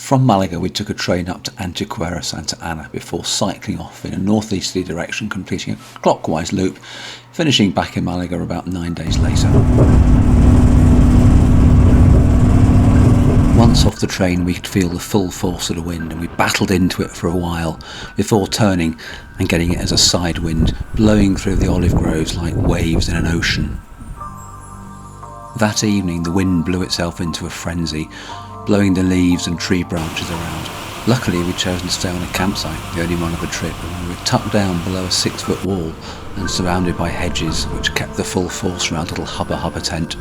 From Malaga we took a train up to Antequera Santa Ana before cycling off in a northeasterly direction, completing a clockwise loop, finishing back in Malaga about 9 days later. Once off the train we could feel the full force of the wind, and we battled into it for a while before turning and getting it as a side wind, blowing through the olive groves like waves in an ocean. That evening the wind blew itself into a frenzy, blowing the leaves and tree branches around. Luckily we'd chosen to stay on a campsite, the only one of the trip, and we were tucked down below a 6-foot wall and surrounded by hedges which kept the full force from our little hubba tent.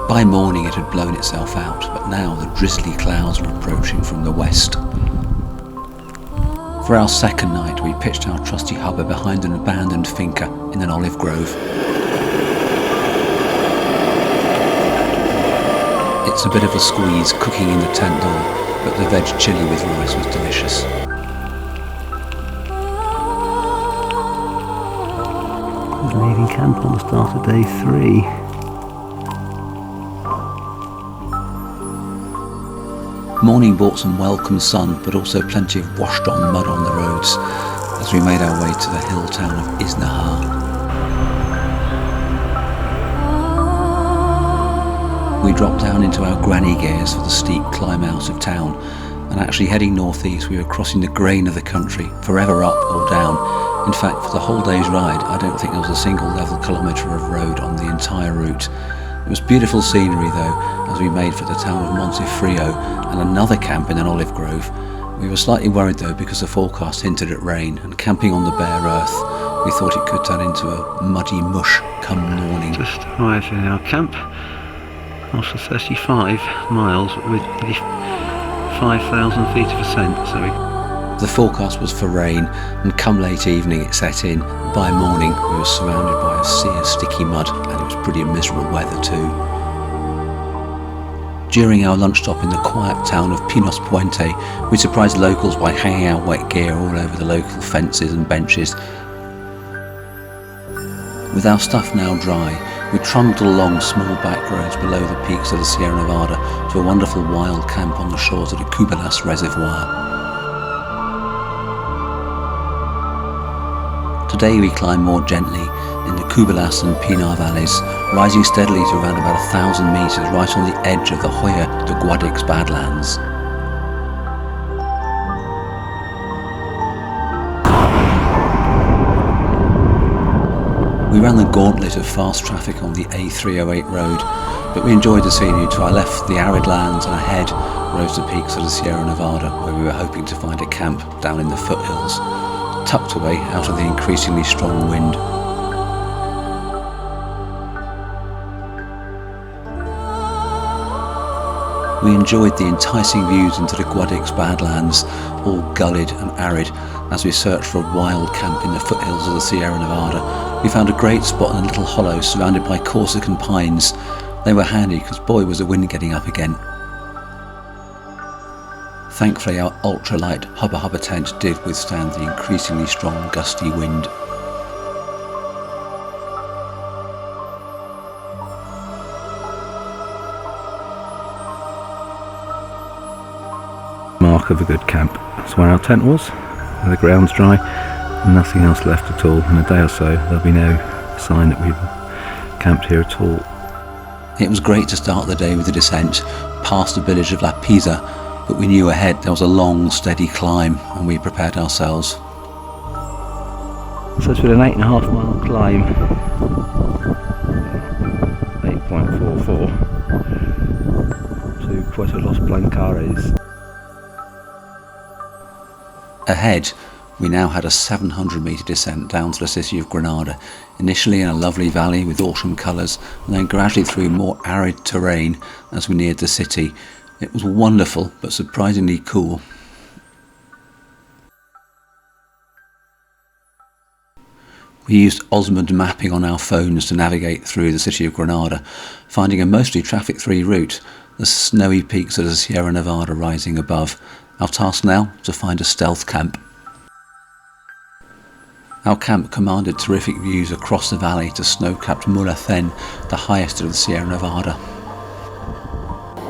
By morning it had blown itself out, but now the drizzly clouds were approaching from the west. For our second night we pitched our trusty hubba behind an abandoned finca in an olive grove. It's a bit of a squeeze cooking in the tent door, but the veg chili with rice was delicious. We're leaving camp on the start of day 3. Morning brought some welcome sun, but also plenty of washed on mud on the roads as we made our way to the hill town of Isnahar. We dropped down into our granny gears for the steep climb out of town, and actually heading northeast we were crossing the grain of the country, forever up or down. In fact, for the whole day's ride I don't think there was a single level kilometre of road on the entire route. It was beautiful scenery though, as we made for the town of Montefrio and another camp in an olive grove. We were slightly worried though because the forecast hinted at rain, and camping on the bare earth we thought it could turn into a muddy mush come morning. Just arrived in our camp after 35 miles with 5,000 feet of ascent. The forecast was for rain, and come late evening it set in. By morning we were surrounded by a sea of sticky mud, and it was pretty miserable weather too. During our lunch stop in the quiet town of Pinos Puente, we surprised locals by hanging out wet gear all over the local fences and benches. With our stuff now dry, we trundled along small back roads below the peaks of the Sierra Nevada to a wonderful wild camp on the shores of the Cubalas Reservoir. Today we climb more gently in the Cubalas and Pinar valleys, rising steadily to around about 1,000 metres right on the edge of the Hoya de Guadix Badlands. We ran the gauntlet of fast traffic on the A308 road, but we enjoyed the scenery. To our left the arid lands, and ahead rose the peaks of the Sierra Nevada, where we were hoping to find a camp down in the foothills, tucked away out of the increasingly strong wind. We enjoyed the enticing views into the Guadix Badlands, all gullied and arid, as we searched for a wild camp in the foothills of the Sierra Nevada. We found a great spot in a little hollow surrounded by Corsican pines. They were handy because boy was the wind getting up again. Thankfully our ultralight hubba tent did withstand the increasingly strong gusty wind. Mark of a good camp. That's where our tent was. The ground's dry and nothing else left at all. In a day or so there'll be no sign that we've camped here at all. It was great to start the day with a descent past the village of La Pisa, but we knew ahead there was a long steady climb, and we prepared ourselves. So it's been an 8.5 mile climb, 8.44 to Puerto Los Blancares. Ahead we now had a 700 metre descent down to the city of Granada, initially in a lovely valley with autumn colours, and then gradually through more arid terrain as we neared the city. It was wonderful, but surprisingly cool. We used Osmond mapping on our phones to navigate through the city of Granada, finding a mostly traffic-free route, the snowy peaks of the Sierra Nevada rising above. Our task now, to find a stealth camp. Our camp commanded terrific views across the valley to snow-capped Mulhacén, the highest of the Sierra Nevada.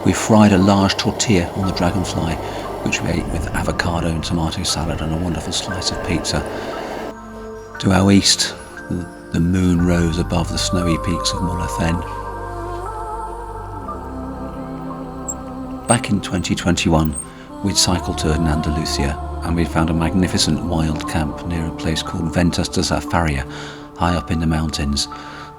We fried a large tortilla on the Dragonfly, which we ate with avocado and tomato salad and a wonderful slice of pizza. To our east, the moon rose above the snowy peaks of Mulhacén. Back in 2021, we'd cycle toured in Andalusia, and we'd found a magnificent wild camp near a place called Ventas de Zafaria, high up in the mountains.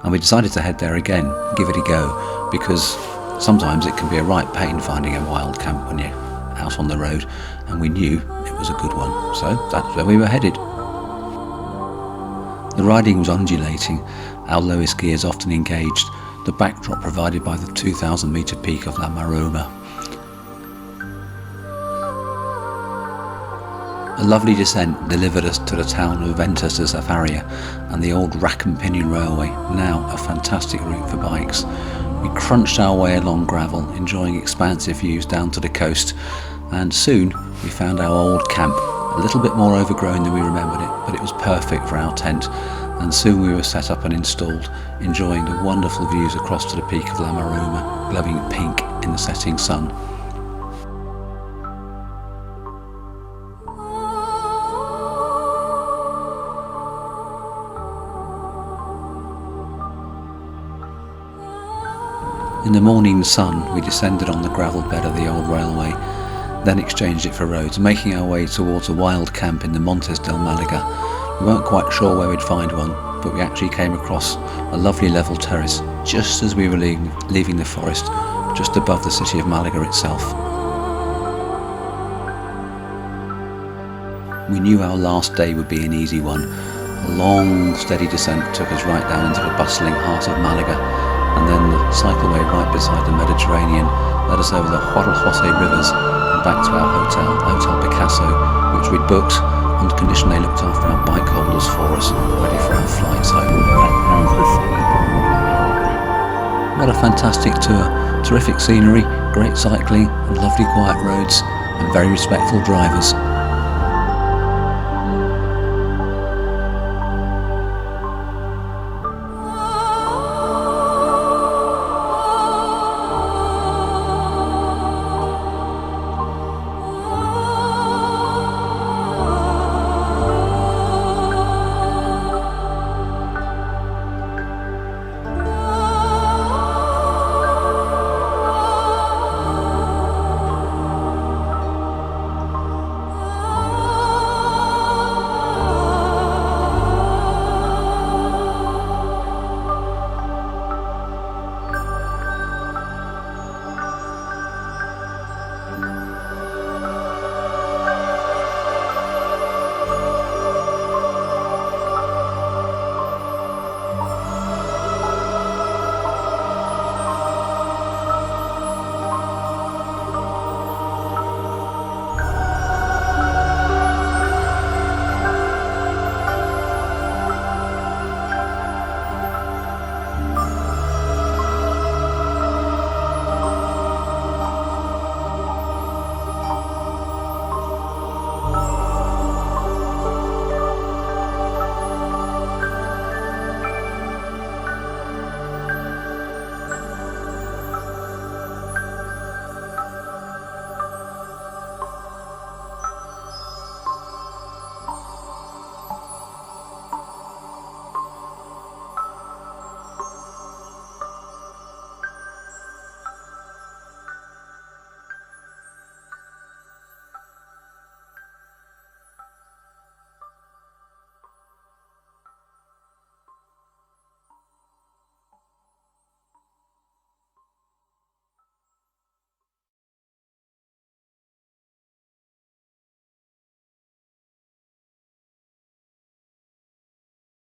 And we decided to head there again, give it a go, because sometimes it can be a right pain finding a wild camp when you're out on the road, and we knew it was a good one, so that's where we were headed. The riding was undulating, our lowest gears often engaged, the backdrop provided by the 2,000 metre peak of La Maroma. A lovely descent delivered us to the town of Ventas de Zafaria and the old rack and pinion railway, now a fantastic route for bikes. We crunched our way along gravel, enjoying expansive views down to the coast, and soon we found our old camp, a little bit more overgrown than we remembered it, but it was perfect for our tent, and soon we were set up and installed, enjoying the wonderful views across to the peak of La Maroma, glowing pink in the setting sun. In the morning sun, we descended on the gravel bed of the old railway, then exchanged it for roads, making our way towards a wild camp in the Montes del Malaga. We weren't quite sure where we'd find one, but we actually came across a lovely level terrace just as we were leaving the forest, just above the city of Malaga itself. We knew our last day would be an easy one. A long, steady descent took us right down into the bustling heart of Malaga, and then the cycleway right beside the Mediterranean led us over the Guadalhosce rivers and back to our hotel, Hotel Picasso, which we'd booked on condition they looked after our bike holders for us, ready for our flights home. What a fantastic tour. Terrific scenery, great cycling and lovely quiet roads and very respectful drivers.